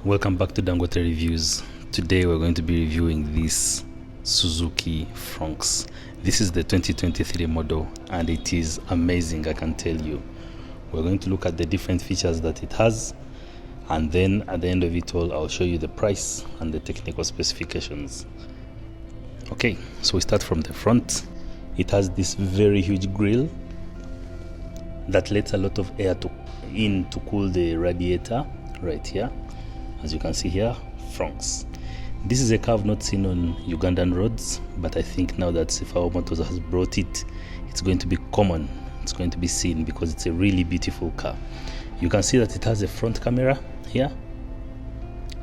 Welcome back to Dangote Reviews. Today we're going to be reviewing this Suzuki Fronx. This is the 2023 model and it is amazing, I can tell you. We're going to look at the different features that it has, and then at the end of it all I'll show you the price and the technical specifications. Okay, so we start from the front. It has this very huge grille that lets a lot of air in to cool the radiator right here. As you can see here, Fronx. This is a car I've not seen on Ugandan roads, but I think now that Sifao Motors has brought it, it's going to be common. It's going to be seen because it's a really beautiful car. You can see that it has a front camera here,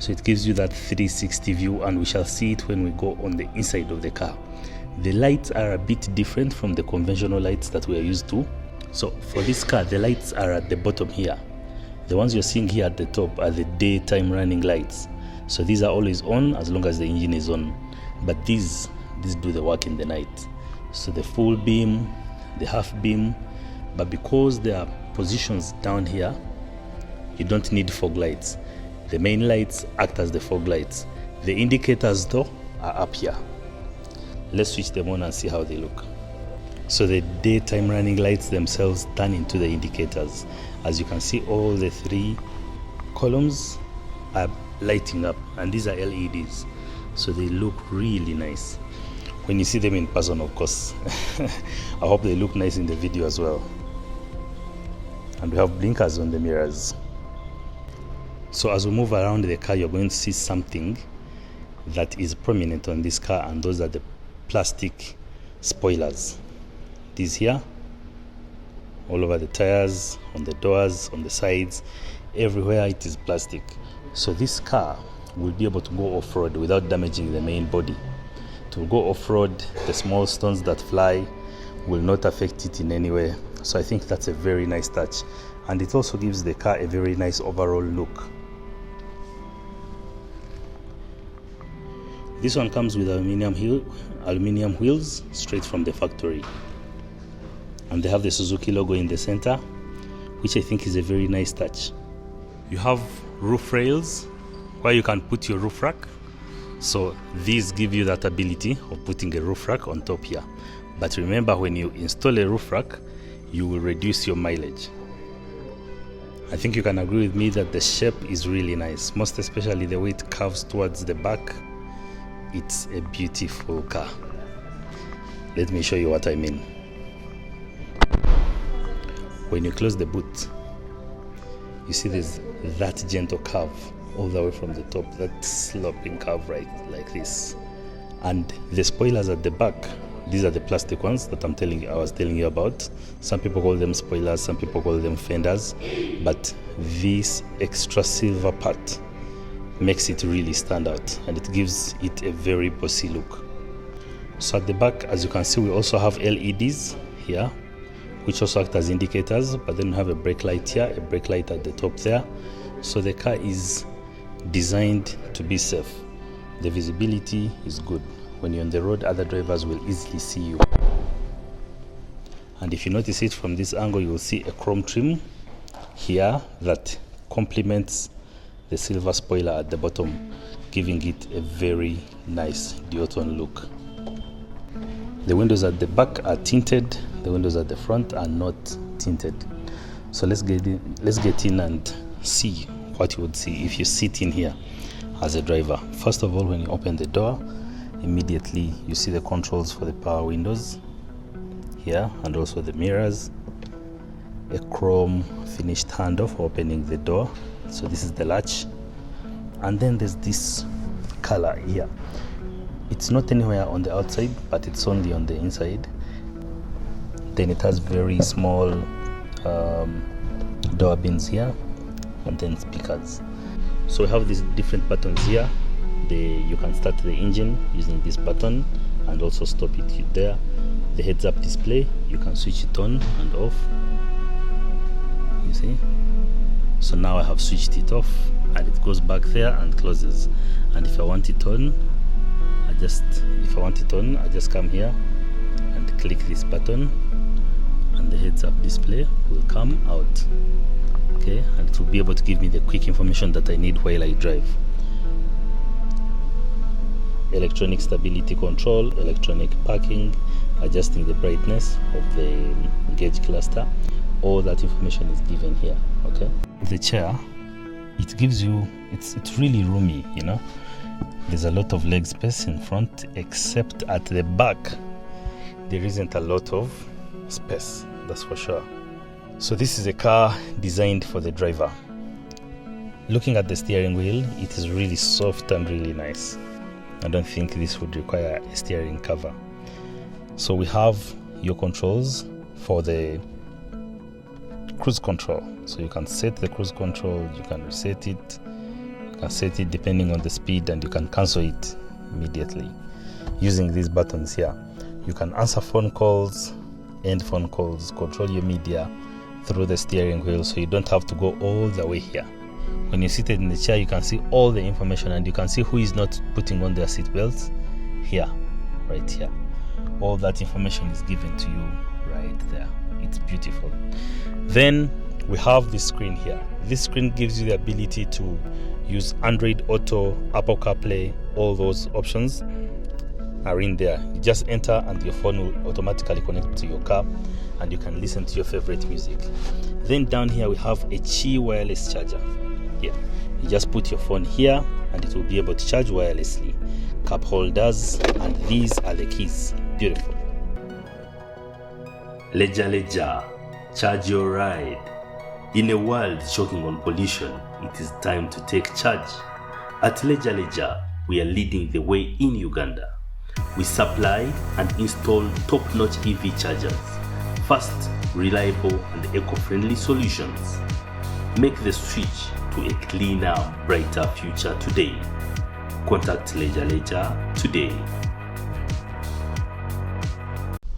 so it gives you that 360 view, and we shall see it when we go on the inside of the car. The lights are a bit different from the conventional lights that we are used to. So for this car, the lights are at the bottom here. The ones you're seeing here at the top are the daytime running lights. So these are always on as long as the engine is on. But these do the work in the night. So the full beam, the half beam, but because there are positions down here, you don't need fog lights. The main lights act as the fog lights. The indicators though are up here. Let's switch them on and see how they look. So the daytime running lights themselves turn into the indicators. As you can see, all the three columns are lighting up, and these are LEDs, so they look really nice when you see them in person, of course. I hope they look nice in the video as well. And we have blinkers on the mirrors. So as we move around the car, you're going to see something that is prominent on this car, and those are the plastic spoilers. These here, all over the tires, on the doors, on the sides, everywhere it is plastic. So this car will be able to go off-road without damaging the main body. To go off-road, the small stones that fly will not affect it in any way. So I think that's a very nice touch, and it also gives the car a very nice overall look. This one comes with aluminium wheels straight from the factory, and they have the Suzuki logo in the center, which I think is a very nice touch. You have roof rails where you can put your roof rack, so these give you that ability of putting a roof rack on top here. But remember, when you install a roof rack, you will reduce your mileage. I think you can agree with me that the shape is really nice, most especially the way it curves towards the back. It's a beautiful car. Let me show you what I mean. When you close the boot, you see there's that gentle curve all the way from the top, that sloping curve right like this. And the spoilers at the back, these are the plastic ones that I was telling you about. Some people call them spoilers, some people call them fenders, but this extra silver part makes it really stand out, and it gives it a very bossy look. So at the back, as you can see, we also have LEDs here, which also act as indicators, but then we have a brake light here, a brake light at the top there. So the car is designed to be safe. The visibility is good. When you're on the road, other drivers will easily see you. And if you notice it from this angle, you will see a chrome trim here that complements the silver spoiler at the bottom, giving it a very nice duotone look. The windows at the back are tinted, the windows at the front are not tinted. So let's get in and see what you would see if you sit in here as a driver. First of all, when you open the door, immediately you see the controls for the power windows here, and also the mirrors, a chrome finished handle for opening the door. So this is the latch, and then there's this color here. It's not anywhere on the outside, but it's only on the inside. Then it has very small door bins here, and then speakers. So we have these different buttons here. You can start the engine using this button and also stop it there. The heads-up display, you can switch it on and off. You see? So now I have switched it off, and it goes back there and closes. And if I want it on, I just come here and click this button, and the heads-up display will come out. okay, and it will be able to give me the quick information that I need while I drive. Electronic stability control, electronic parking, adjusting the brightness of the gauge cluster. All that information is given here. Okay, the chair, it gives you, it's really roomy, you know. There's a lot of leg space in front, except at the back there isn't a lot of space, that's for sure. So this is a car designed for the driver. Looking at the steering wheel, it is really soft and really nice. I don't think this would require a steering cover. So we have your controls for the cruise control. So you can set the cruise control, you can reset it, you can set it depending on the speed, and you can cancel it immediately using these buttons here. You can answer phone calls, end phone calls, control your media through the steering wheel, so you don't have to go all the way here. When you're seated in the chair, you can see all the information, and you can see who is not putting on their seat belts here, right here. All that information is given to you right there. It's beautiful. Then we have this screen here. This screen gives you the ability to use Android Auto, Apple CarPlay. All those options are in there. You just enter and your phone will automatically connect to your car, and you can listen to your favorite music. Then down here we have a Qi wireless charger. Here, you just put your phone here and it will be able to charge wirelessly. Cup holders, and these are the keys. Beautiful. Leja, charge your ride. In a world choking on pollution, it is time to take charge. At Leja, we are leading the way in Uganda. We supply and install top-notch EV chargers, fast, reliable and eco-friendly solutions. Make the switch to a cleaner, brighter future today. Contact Leja today.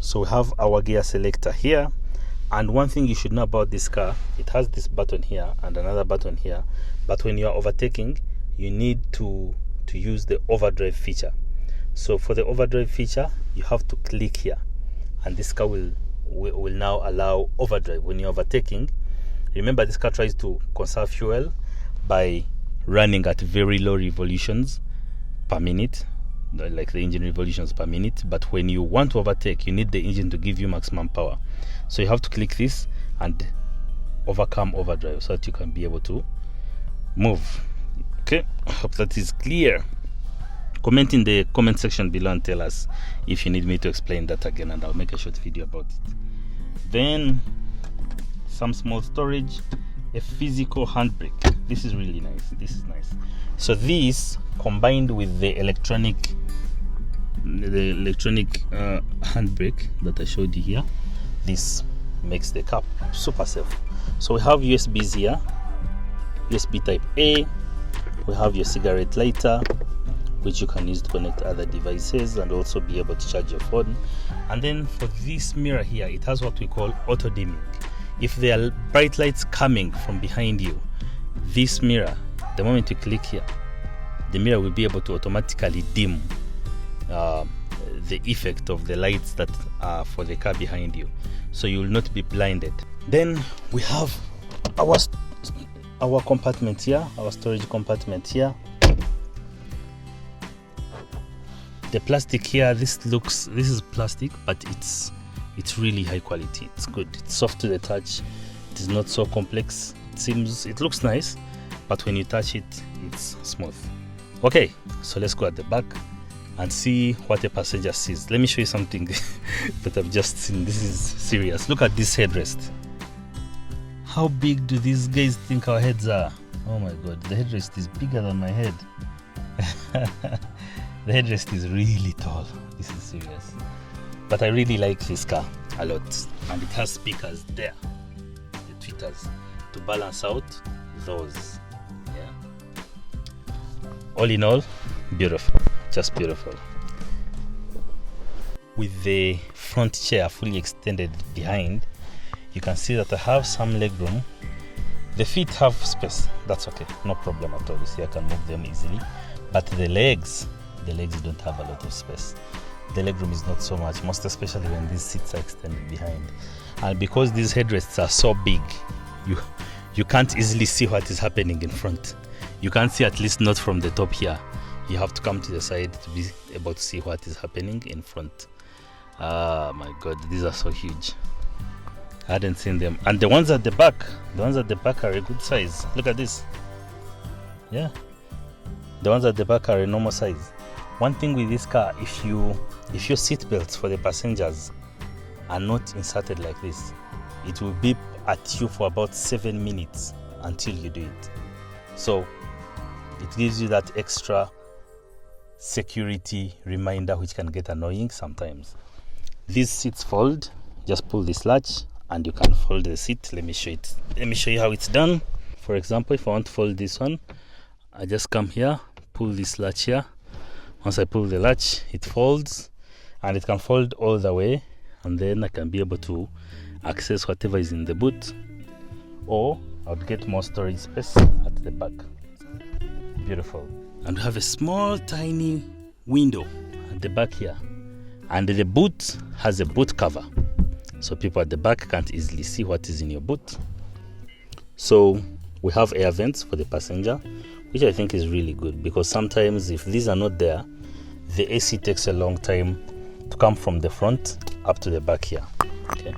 So we have our gear selector here, and one thing you should know about this car, it has this button here and another button here, but when you are overtaking, you need to use the overdrive feature. So for the overdrive feature, you have to click here, and this car will now allow overdrive when you're overtaking. Remember, this car tries to conserve fuel by running at very low revolutions per minute, like the engine revolutions per minute. But when you want to overtake, you need the engine to give you maximum power. So you have to click this and overcome overdrive so that you can be able to move. Okay, I hope that is clear. Comment in the comment section below and tell us if you need me to explain that again, and I'll make a short video about it. Then some small storage, a physical handbrake. This is really nice. This is nice. So this combined with the electronic handbrake that I showed you here, this makes the car super safe. So we have USBs here, USB type A. We have your cigarette lighter, which you can use to connect other devices and also be able to charge your phone. And then for this mirror here, it has what we call auto dimming. If there are bright lights coming from behind you, this mirror, the moment you click here, the mirror will be able to automatically dim the effect of the lights that are for the car behind you, so you will not be blinded. Then we have our compartment here, our storage compartment here. The plastic here, this is plastic, but it's really high quality. It's good. It's soft to the touch. It is not so complex. It looks nice, but when you touch it, it's smooth. Okay, so let's go at the back and see what a passenger sees. Let me show you something that I've just seen. This is serious. Look at this headrest. How big do these guys think our heads are? Oh my god, the headrest is bigger than my head. The headrest is really tall. This is serious. But I really like this car a lot. And it has speakers there, the tweeters, to balance out those. Yeah. All in all, beautiful. Just beautiful. With the front chair fully extended behind, you can see that I have some leg room. The feet have space. That's okay. No problem at all. You see, I can move them easily. But the legs don't have a lot of space. The legroom is not so much, most especially when these seats are extended behind. And because these headrests are so big, you you can't easily see what is happening in front. You can't see, at least not from the top here. You have to come to the side to be able to see what is happening in front. Ah my god, these are so huge. I hadn't seen them. And the ones at the back are a good size. Look at this. Yeah, the ones at the back are a normal size. One thing with this car, if your seat belts for the passengers are not inserted like this, it will beep at you for about 7 minutes until you do it. So it gives you that extra security reminder, which can get annoying sometimes. These seats fold. Just pull this latch and you can fold the seat. Let me show you how it's done. For example, if I want to fold this one, I just come here, pull this latch here. Once I pull the latch, it folds, and it can fold all the way, and then I can be able to access whatever is in the boot, or I'll get more storage space at the back. Beautiful. And we have a small tiny window at the back here, and the boot has a boot cover, so people at the back can't easily see what is in your boot. So we have air vents for the passenger, which I think is really good, because sometimes if these are not there, the AC takes a long time to come from the front up to the back here. Okay.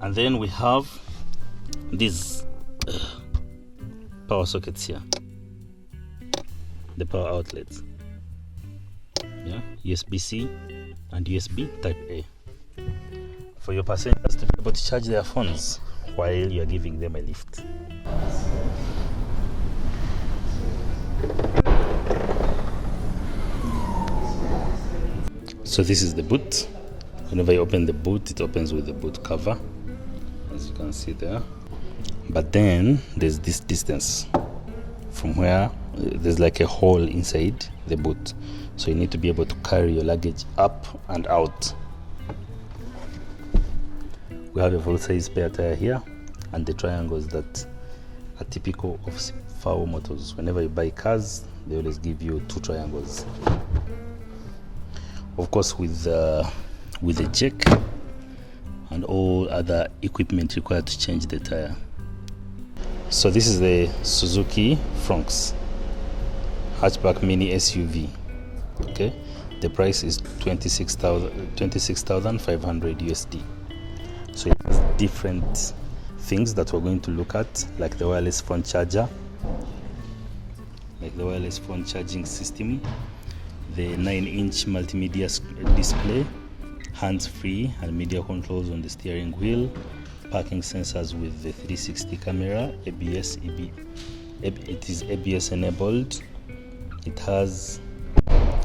And then we have these power sockets here, the power outlets. Yeah, USB-C and USB Type A, for your passengers to be able to charge their phones while you are giving them a lift. So this is the boot. Whenever you open the boot, it opens with the boot cover, as you can see there. But then there's this distance from where there's like a hole inside the boot, so you need to be able to carry your luggage up and out. We have a full-size spare tire here, and the triangles that are typical of FAO motors. Whenever you buy cars, they always give you 2 triangles. Of course, with the jack and all other equipment required to change the tire. So this is the Suzuki Fronx hatchback mini SUV. Okay, the price is 26,500 USD. So it has different things that we're going to look at, like the wireless phone charger, like the wireless phone charging system, the 9-inch multimedia display, hands-free and media controls on the steering wheel, parking sensors with the 360 camera, it is ABS enabled. It has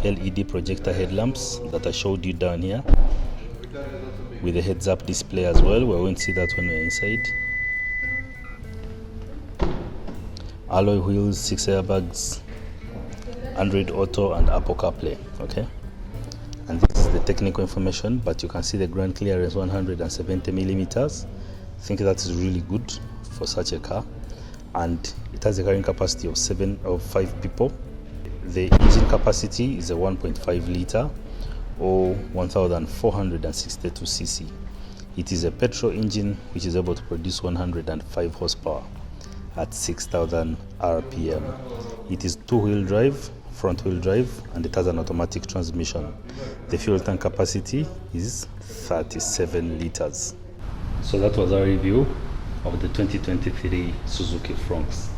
LED projector headlamps that I showed you down here, with a heads-up display as well. We're going to see that when we're inside. Alloy wheels, 6 airbags, Android Auto and Apple CarPlay. Okay, and this is the technical information, but you can see the ground clearance 170 millimeters. I think that is really good for such a car, and it has a carrying capacity of 5 people. The engine capacity is a 1.5 liter or 1462 cc. It is a petrol engine which is able to produce 105 horsepower at 6,000 rpm. It is 2-wheel drive, front-wheel drive, and it has an automatic transmission. The fuel tank capacity is 37 liters. So that was our review of the 2023 Suzuki Fronx.